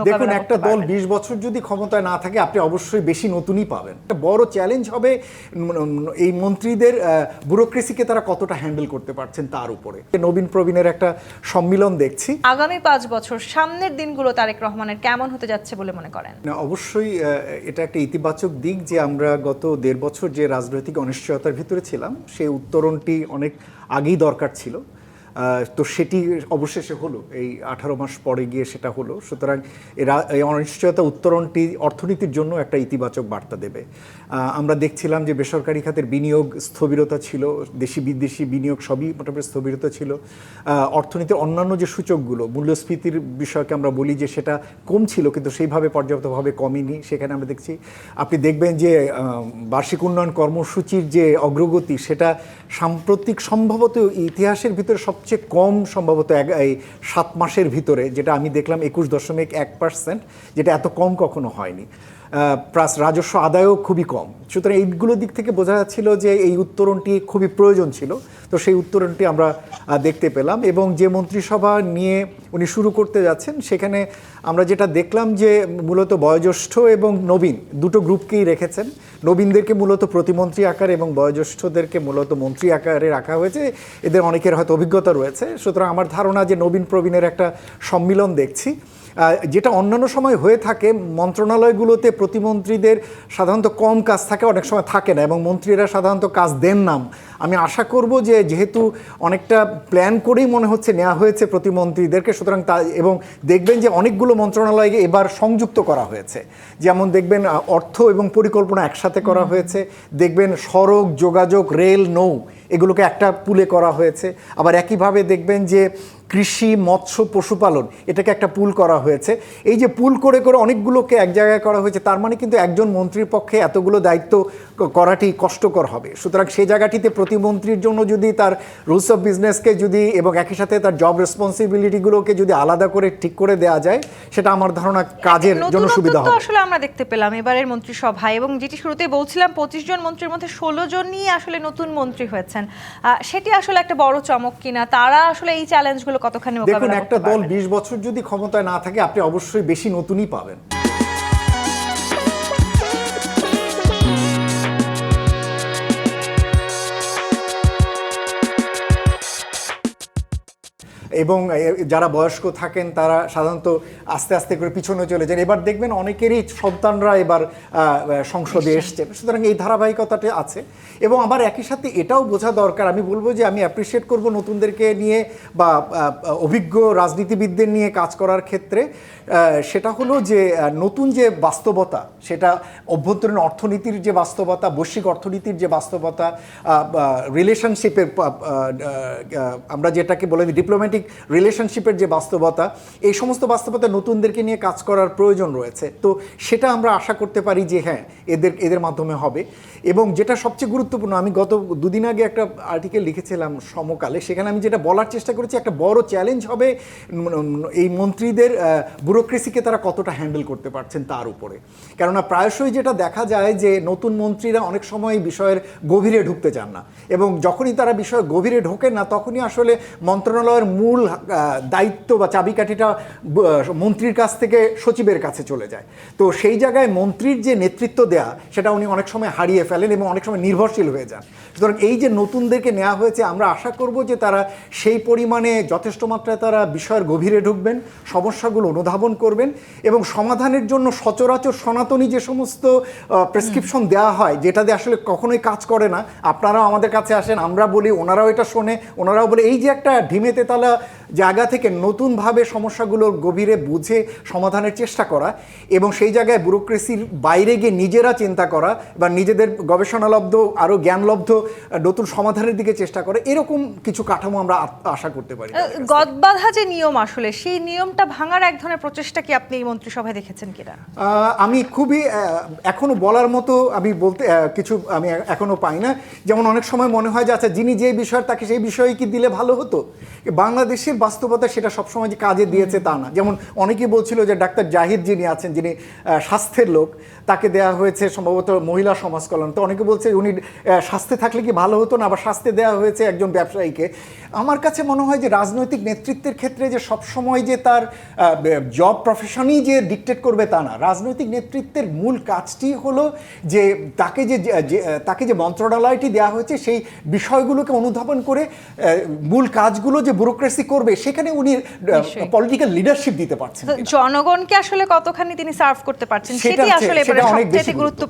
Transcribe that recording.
দেখুন, একটা দল 20 বছর যদি ক্ষমতায় না থাকে আপনি অবশ্যই বেশি নতুনই পাবেন। একটা বড় চ্যালেঞ্জ হবে এই মন্ত্রীদের ব্যুরোক্রেসিকে তারা কতটা হ্যান্ডেল করতে পারছেন তার উপরে। নবীন প্রবীণের একটা সম্মিলন দেখছি। আগামী 5 বছর সামনের দিনগুলো তারেক রহমানের কেমন হতে যাচ্ছে বলে মনে করেন? অবশ্যই এটা একটা ইতিবাচক দিক যে আমরা গত 1.5 বছর যে রাজনৈতিক অনিশ্চয়তার ভিতরে ছিলাম সেই উত্তরণটি অনেক আগেই দরকার ছিল। তো সেটি অবশেষে হলো, এই 18 মাস পরে গিয়ে সেটা হলো। সুতরাং এই অনিশ্চয়তা উত্তরণটি অর্থনীতির জন্য একটা ইতিবাচক বার্তা দেবে। আমরা দেখছিলাম যে বেসরকারি খাতের বিনিয়োগ স্থবিরতা ছিল, দেশি বিদেশি বিনিয়োগ সবই মোটামুটি স্থবিরতা ছিল। অর্থনীতির অন্যান্য যে সূচকগুলো, মূল্যস্ফীতির বিষয়কে আমরা বলি যে সেটা কম ছিল কিন্তু সেইভাবে পর্যাপ্তভাবে কমেনি, সেখানে আমরা দেখছি। আপনি দেখবেন যে বার্ষিক উন্নয়ন কর্মসূচির যে অগ্রগতি সেটা সাম্প্রতিক সম্ভবত ইতিহাসের ভিতরে সবচেয়ে কম, সম্ভবত এই 7 মাসের ভিতরে, যেটা আমি দেখলাম 21.1%, যেটা এত কম কখনো হয়নি। প্লাস রাজস্ব আদায়ও খুবই কম। সুতরাং এইগুলোর দিক থেকে বোঝা যাচ্ছিল যে এই উত্তরণটি খুবই প্রয়োজন ছিল। তো সেই উত্তরণটি আমরা দেখতে পেলাম। এবং যে মন্ত্রিসভা নিয়ে উনি শুরু করতে যাচ্ছেন সেখানে আমরা যেটা দেখলাম যে মূলত বয়োজ্যেষ্ঠ এবং নবীন দুটো গ্রুপকেই রেখেছেন। নবীনদেরকে মূলত প্রতিমন্ত্রী আকারে এবং বয়োজ্যেষ্ঠদেরকে মূলত মন্ত্রী আকারে রাখা হয়েছে। এদের অনেকের হয়তো অভিজ্ঞতা রয়েছে। সুতরাং আমার ধারণা যে নবীন প্রবীণের একটা সম্মিলন দেখছি, যেটা অন্যান্য সময় হয়ে থাকে। মন্ত্রণালয়গুলোতে প্রতিমন্ত্রীদের সাধারণত কম কাজ থাকে, অনেক সময় থাকে না, এবং মন্ত্রীরা সাধারণত কাজ দেন না। আমি আশা করব যে যেহেতু অনেকটা প্ল্যান করেই মনে হচ্ছে নেওয়া হয়েছে প্রতিমন্ত্রীদেরকে, সুতরাং এবং দেখবেন যে অনেকগুলো মন্ত্রণালয়কে এবার সংযুক্ত করা হয়েছে। যেমন দেখবেন অর্থ এবং পরিকল্পনা একসাথে করা হয়েছে, দেখবেন সড়ক, যোগাযোগ, রেল, নৌ এগুলোকে একটা পুলে করা হয়েছে। আবার একইভাবে দেখবেন যে কৃষি, মৎস্য, পশুপালন এটাকে একটা পুল করা হয়েছে। এই যে পুল করে করে অনেকগুলোকে এক জায়গায় করা হয়েছে, তার মানে কিন্তু একজন মন্ত্রীর পক্ষে এতগুলো দায়িত্ব করাটি কষ্টকর হবে। সুতরাং সেই জায়গাটিতে প্রতিমন্ত্রীর জন্য যদি তার রুলস অফ বিজনেসকে যদি এবং একই সাথে তার জব রেসপন্সিবিলিটিগুলোকে যদি আলাদা করে ঠিক করে দেওয়া যায়, সেটা আমার ধারণা কাজের জন্য সুবিধা হবে। আসলে আমরা দেখতে পেলাম এবারের মন্ত্রিসভা, এবং যেটি শুরুতেই বলছিলাম 25 জন মন্ত্রীর মধ্যে 16 জনই আসলে নতুন মন্ত্রী হয়েছেন। সেটি আসলে একটা বড় চমক কিনা? তারা আসলে এই চ্যালেঞ্জগুলো কতখানি মোকাবেলা করতে পারবে? দেখুন, একটা দল 20 বছর যদি ক্ষমতায় না থাকে আপনি অবশ্যই বেশি নতুনই পাবেন। এবং যারা বয়স্ক থাকেন তারা সাধারণত আস্তে আস্তে করে পিছনে চলে যান। এবার দেখবেন অনেকেরই সন্তানরা এবার সংসদে এসছে, সুতরাং এই ধারাবাহিকতাটা আছে। এবং আবার একই সাথে এটাও বোঝা দরকার, আমি বলবো যে আমি অ্যাপ্রিসিয়েট করব নতুনদেরকে নিয়ে বা অভিজ্ঞ রাজনীতিবিদদের নিয়ে কাজ করার ক্ষেত্রে। সেটা হলো যে নতুন যে বাস্তবতা, সেটা অভ্যন্তরীণ অর্থনীতির যে বাস্তবতা, বৈশ্বিক অর্থনীতির যে বাস্তবতা, রিলেশনশিপের আমরা যেটাকে বলে ডিপ্লোম্যাটিক রিলেশনশিপের যে বাস্তবতা, এই সমস্ত বাস্তবতা নতুনদেরকে নিয়ে কাজ করার প্রয়োজন রয়েছে। তো সেটা আমরা আশা করতে পারি যে হ্যাঁ এদের মাধ্যমে হবে। এবং যেটা সবচেয়ে গুরুত্বপূর্ণ, আমি গত 2 দিন আগে একটা আর্টিকেল লিখেছিলাম সমকালে, সেখানে আমি যেটা বলার চেষ্টা করেছি একটা বড় চ্যালেঞ্জ হবে এই মন্ত্রীদের ব্যুরোক্রেসিকে তারা কতটা হ্যান্ডেল করতে পারছেন তার উপরে। কেননা প্রায়শই যেটা দেখা যায় যে নতুন মন্ত্রীরা অনেক সময় বিষয়ের গভীরে ঢুকতে চান না, এবং যখনই তারা বিষয়ের গভীরে ঢোকেন না তখনই আসলে মন্ত্রণালয়ের মূল দায়িত্ব বা চাবিকাঠিটা মন্ত্রীর কাছ থেকে সচিবের কাছে চলে যায়। তো সেই জায়গায় মন্ত্রীর যে নেতৃত্ব দেয়া সেটা উনি অনেক সময় হারিয়ে ফেলেন এবং অনেক সময় নির্ভরশীল হয়ে যান। সুতরাং এই যে নতুনদেরকে নেওয়া হয়েছে, আমরা আশা করব যে তারা সেই পরিমাণে যথেষ্ট মাত্রায় তারা বিষয়ের গভীরে ঢুকবেন, সমস্যাগুলো অনুধাবন করবেন এবং সমাধানের জন্য সচরাচর সনাতনী যে সমস্ত প্রেসক্রিপশন দেওয়া হয় যেটা দিয়ে আসলে কখনোই কাজ করে না, আপনারাও আমাদের কাছে আসেন, আমরা বলি, ওনারাও এটা শোনে, ওনারাও বলে, এই যে একটা ঢিমেতে তালা জায়গা থেকে নতুনভাবে সমস্যাগুলোর গভীরে বুঝে সমাধানের চেষ্টা করা এবং সেই জায়গায় ব্যুরোক্রেসির বাইরে গিয়ে নিজেরা চিন্তা করা বা নিজেদের গবেষণালব্ধ আরও জ্ঞানলব্ধ নতুন সমাধানের দিকে চেষ্টা করে, এরকম কিছু কাঠামো আমরা আশা করতে পারি। গদবাঁধা যে নিয়ম, আসলে সেই নিয়মটা ভাঙার এক ধরনের প্রচেষ্টা কি আপনি এই মন্ত্রিসভায় দেখেছেন কিনা? আমি খুবই এখনো বলার মতো আমি বলতে কিছু আমি এখনো পাই না। যেমন অনেক সময় মনে হয় যে আচ্ছা যিনি যে বিষয়ের তাকে সেই বিষয়ে কি দিলে ভালো হতো। বাংলাদেশ বাংলাদেশের বাস্তবতা সেটা সবসময় যে কাজে দিয়েছে তা না। যেমন অনেকেই বলছিল যে ডাক্তার জাহিদ যিনি আছেন, যিনি স্বাস্থ্যের লোক, তাকে দেয়া হয়েছে সম্ভবত মহিলা সমাজ কল্যাণ। তো অনেকে বলছে উনি স্বাস্থ্যে থাকলে কি ভালো হতো না, আবার স্বাস্থ্যে দেওয়া হয়েছে একজন ব্যবসায়ীকে। আমার কাছে মনে হয় যে রাজনৈতিক নেতৃত্বের ক্ষেত্রে যে সবসময় যে তার জব প্রফেশনই যে ডিকটেট করবে তা না। রাজনৈতিক নেতৃত্বের মূল কাজটি হলো যে তাকে যে মন্ত্রণালয়টি দেওয়া হয়েছে সেই বিষয়গুলোকে অনুধাবন করে মূল কাজগুলো যে ব্যুরোক্রেসি করবে সেখানে উনি পলিটিক্যাল লিডারশিপ দিতে পারছেন। জনগণকে আসলে কতখানি তিনি সার্ভ করতে পারছেন সেটি আসলে এবারে সবচেয়ে গুরুত্ব